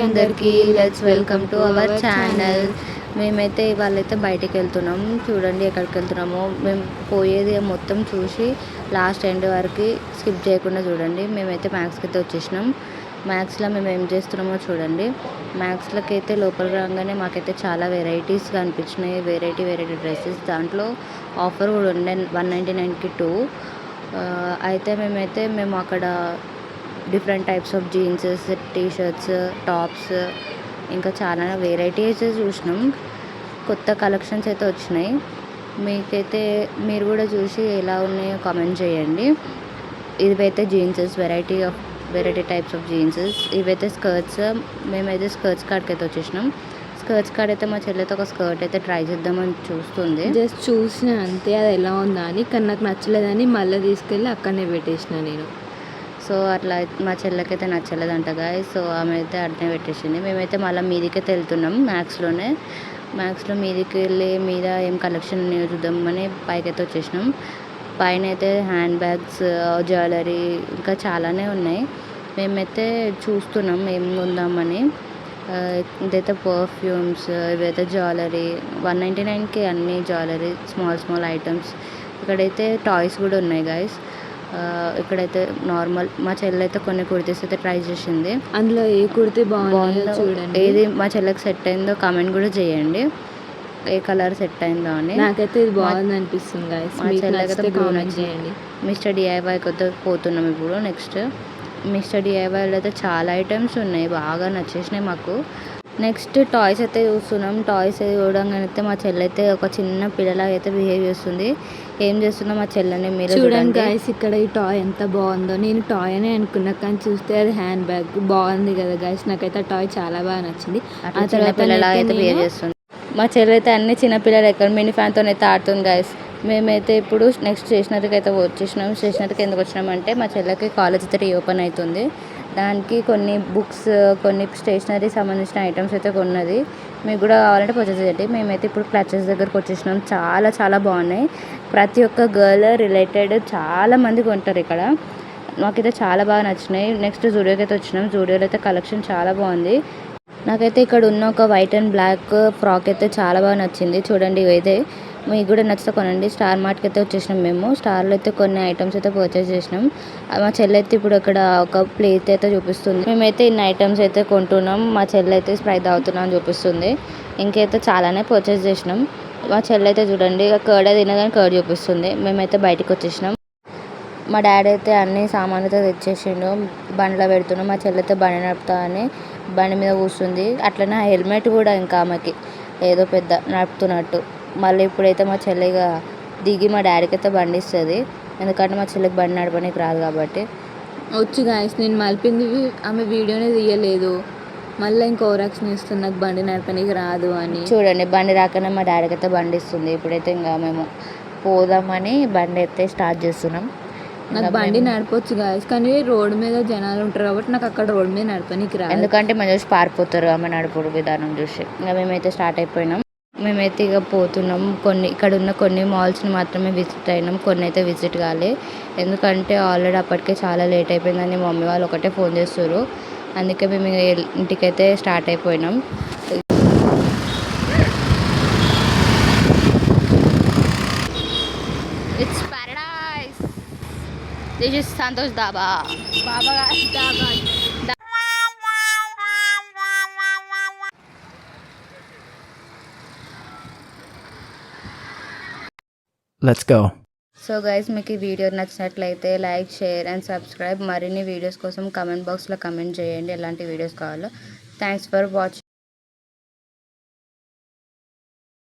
అందరికీ let's welcome to our channel. మేమైతే ఇవాళైతే బయటికి వెళ్తున్నాం. చూడండి ఎక్కడికి వెళ్తున్నామో. మేము పోయేది మొత్తం చూసి లాస్ట్ ఎండ్ వరకు స్కిప్ చేయకుండా చూడండి. మేమైతే మ్యాక్స్కి అయితే వచ్చేసినాం. మ్యాక్స్లో మేము ఏం చేస్తున్నామో చూడండి. మ్యాక్స్లోకి అయితే లోపలికి రాగానే మాకైతే చాలా వెరైటీస్గా అనిపించినాయి. Variety dresses. దాంట్లో ఆఫర్ కూడా ఉండే 199కి 2. అయితే మేము అక్కడ different types of jeanses, T-shirts, tops ఇంకా చాలా వెరైటీస్ చూసినాం. కొత్త కలెక్షన్స్ అయితే వచ్చినాయి. మీరు కూడా చూసి ఎలా ఉన్నాయో కామెంట్ చేయండి. ఇవైతే జీన్సెస్, వెరైటీ టైప్స్ ఆఫ్ జీన్సెస్. ఇవైతే స్కర్ట్స్. మేమైతే స్కర్ట్స్ కాడికి అయితే వచ్చేసినాం. స్కర్ట్స్ కాడ అయితే మా చెల్లెతో ఒక స్కర్ట్ అయితే ట్రై చేద్దామని చూస్తుంది. జస్ట్ చూసిన అంతే, అది ఎలా ఉందా అని. కానీ నాకు నచ్చలేదని మళ్ళీ తీసుకెళ్ళి అక్కడనే పెట్టేసిన నేను. సో అట్లా మా చెల్లెకైతే నచ్చలేదంట గాయ్స్. సో ఆమె అయితే అట్నే పెట్టేసింది. మేమైతే మళ్ళీ మీదికైతే వెళ్తున్నాం. మ్యాక్స్లో మీదికి వెళ్ళి మీద ఏం కలెక్షన్ ఉన్నాయో చూద్దామని పైకైతే వచ్చేసినాం. పైన అయితే హ్యాండ్ బ్యాగ్స్, జ్యువెలరీ ఇంకా చాలానే ఉన్నాయి. మేమైతే చూస్తున్నాం ఏం కొందామని. ఇదైతే పర్ఫ్యూమ్స్, ఇవైతే జ్యువెలరీ. 199కి అన్ని జ్యువెలరీ, స్మాల్ ఐటమ్స్. ఇక్కడైతే టాయ్స్ కూడా ఉన్నాయి గాయస్. ఇక్కడైతే నార్మల్ మా చెల్లె అయితే కొన్ని కుర్తీస్ అయితే ట్రై చేసింది. అందులో ఏ కుర్తీ బాగుందో చూడండి. ఏది మా చెల్లెకి సెట్ అయిందో కామెంట్ కూడా చేయండి, ఏ కలర్ సెట్ అయిందో అని. నాకైతే ఇది బాగుంది అనిపిస్తుంది గాయస్. మా చెల్లెకైతే కామెంట్ చేయండి. మిస్టర్ డిఐవైకి అయితే పోతున్నాం ఇప్పుడు. నెక్స్ట్ మిస్టర్ డిఐవైలో అయితే చాలా ఐటమ్స్ ఉన్నాయి, బాగా నచ్చేసినాయి మాకు. నెక్స్ట్ టాయ్స్ అయితే చూస్తున్నాం. టాయ్స్ చూడంగానే అయితే మా చెల్లి అయితే ఒక చిన్న పిల్లలాగా అయితే బిహేవ్ చేస్తుంది. ఏం చేస్తుందో మా చెల్లెని మీరు చూడండి గాయస్. ఇక్కడ ఈ టాయ్ ఎంత బాగుందో. నేను టాయ్ అనే అనుకున్నా, కానీ చూస్తే అది హ్యాండ్ బ్యాగ్ బాగుంది కదా గాయస్. నాకైతే ఆ టాయ్ చాలా బాగా నచ్చింది. ఆ చిన్న పిల్లలాగా అయితే బిహేవ్ చేస్తుంది. మా చెల్లి అయితే అన్ని చిన్నపిల్లలు ఎక్కడ మినీ ఫ్యాన్తో అయితే ఆడుతుంది గాయస్. మేమైతే ఇప్పుడు నెక్స్ట్ స్టేషనరీకి అయితే వచ్చేసినాం. స్టేషనరీకి ఎందుకు వచ్చినామంటే మా చెల్లెకి కాలేజ్ అయితే రీఓపెన్ అవుతుంది. దానికి కొన్ని బుక్స్, కొన్ని స్టేషనరీ సంబంధించిన ఐటమ్స్ అయితే కొన్నది. మీకు కూడా కావాలంటే పర్చేస్ చేయండి. మేమైతే ఇప్పుడు క్లచెస్ దగ్గరకు వచ్చేసినాం. చాలా బాగున్నాయి. ప్రతి ఒక్క గర్ల్ రిలేటెడ్ చాలా మంది కొంటారు ఇక్కడ. నాకైతే చాలా బాగా నచ్చినాయి. నెక్స్ట్ జూడియోకి అయితే వచ్చినాం. జూడియోలో అయితే కలెక్షన్ చాలా బాగుంది. నాకైతే ఇక్కడ ఉన్న ఒక వైట్ అండ్ బ్లాక్ ఫ్రాక్ అయితే చాలా బాగా నచ్చింది. చూడండి, ఇవైతే మీకు కూడా నచ్చితే కొనండి. స్టార్ మార్ట్కి అయితే వచ్చేసినాం. మేము స్టార్లో అయితే కొన్ని ఐటమ్స్ అయితే పర్చేస్ చేసినాం. మా చెల్లి అయితే ఇప్పుడు ఇక్కడ ఒక ప్లేట్ అయితే చూపిస్తుంది. మేమైతే ఇన్ని ఐటమ్స్ అయితే కొంటున్నాం. మా చెల్లి అయితే స్ప్రైట్ తాగుతున్నాం అని చూపిస్తుంది. ఇంకైతే చాలానే పర్చేస్ చేసినాం. మా చెల్లి అయితే చూడండి కర్డ్ తినగానే కర్డ్ చూపిస్తుంది. మేమైతే బయటకు వచ్చేసినాం. మా డాడీ అయితే అన్ని సామాన్లు అయితే తెచ్చేసిండు. బండిలో పెడుతున్నాం. మా చెల్లి అయితే బండి నడుపుతా అని బండి మీద కూర్చుంది. అట్లనే హెల్మెట్ కూడా ఇంకా ఆమెకి ఏదో పెద్ద నడుపుతున్నట్టు. మళ్ళీ ఇప్పుడైతే మా చెల్లిగా దిగి మా డాడీకి అయితే బండి ఇస్తుంది. ఎందుకంటే మా చెల్లికి బండి నడపడానికి రాదు కాబట్టి. వచ్చు గాయస్, నేను మలిపింది ఆమె వీడియోనే తీయలేదు. మళ్ళీ ఇంకో ఓవరాక్షన్ ఇస్తుంది నాకు బండి నడపడానికి రాదు అని. చూడండి, బండి రాకనే మా డాడీకి అయితే బండి ఇస్తుంది. ఇప్పుడైతే ఇంకా మేము పోదామని బండి అయితే స్టార్ట్ చేస్తున్నాం. నాకు బండి నడపవచ్చు గాయస్, కానీ రోడ్డు మీద జనాలు ఉంటారు కాబట్టి నాకు అక్కడ రోడ్డు మీద నడపడానికి రాదు. ఎందుకంటే మేము చూసి పారిపోతారు ఆమె నడుపుడు విధానం చూసి. ఇంకా మేమైతే స్టార్ట్ అయిపోయినాం. మేమైతే ఇక పోతున్నాం. ఇక్కడ ఉన్న కొన్ని మాల్స్ని మాత్రమే విజిట్ అయినాం. కొన్ని అయితే విజిట్ కాలే. ఎందుకంటే ఆల్రెడీ అప్పటికే చాలా లేట్ అయిపోయిందని మా మమ్మీ వాళ్ళు ఒకటే ఫోన్ చేస్తారు. అందుకే మేము ఇంటికైతే స్టార్ట్ అయిపోయినాం. It's Paradise. This is Santosh డాబా. Let's go. సో గైస్, మీకు ఈ వీడియో నచ్చినట్లయితే లైక్, షేర్ అండ్ సబ్స్క్రైబ్. మరిన్ని వీడియోస్ కోసం కామెంట్ బాక్స్లో కామెంట్ చేయండి ఎలాంటి వీడియోస్ కావాలో. Thanks for watching.